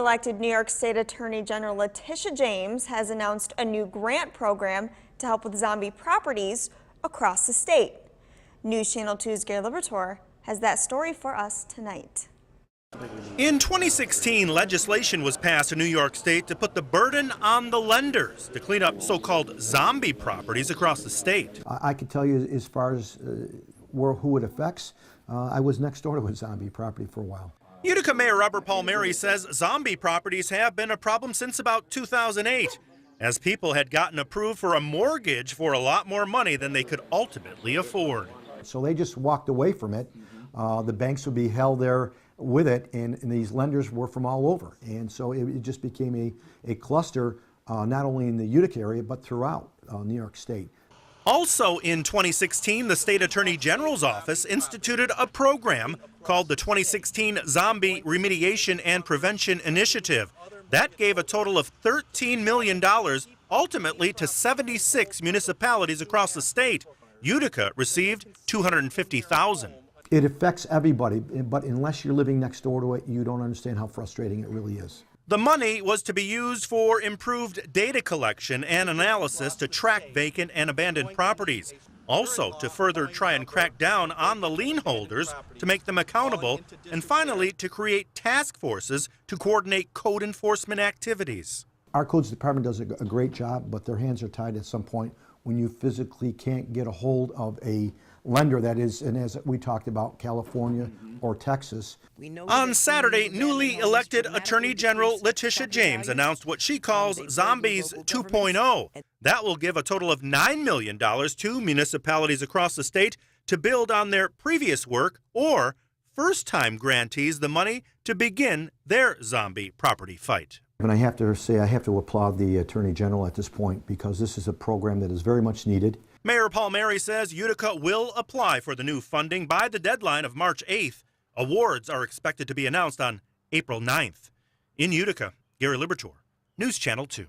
elected New York State Attorney General Letitia James has announced a new grant program to help with zombie properties across the state. News Channel 2's Gary Liberatore has that story for us tonight. In 2016, legislation was passed in New York State to put the burden on the lenders to clean up so-called zombie properties across the state. I can tell you as far as who it affects, I was next door to a zombie property for a while. Utica Mayor Robert Palmieri says zombie properties have been a problem since about 2008, as people had gotten approved for a mortgage for a lot more money than they could ultimately afford. So they just walked away from it. The banks would be held there with it, and these lenders were from all over. And so it just became a cluster, not only in the Utica area, but throughout New York State. Also in 2016, the State Attorney General's office instituted a program called the 2016 Zombie Remediation and Prevention Initiative. That gave a total of $13 million, ultimately to 76 municipalities across the state. Utica received $250,000. It affects everybody, but unless you're living next door to it, you don't understand how frustrating it really is. The money was to be used for improved data collection and analysis to track vacant and abandoned properties. Also to further try and crack down on the lien holders to make them accountable, and finally to create task forces to coordinate code enforcement activities. Our codes department does a great job, but their hands are tied at some point when you physically can't get a hold of a lender that is, and as we talked about, California or Texas. On Saturday, newly elected Attorney General Letitia James announced what she calls Zombies 2.0. That will give a total of $9 million to municipalities across the state to build on their previous work, or first-time grantees the money to begin their zombie property fight. And I have to say, I have to applaud the Attorney General at this point, because this is a program that is very much needed. Mayor Palmieri says Utica will apply for the new funding by the deadline of March 8th. Awards are expected to be announced on April 9th. In Utica, Gary Liberatore, News Channel 2.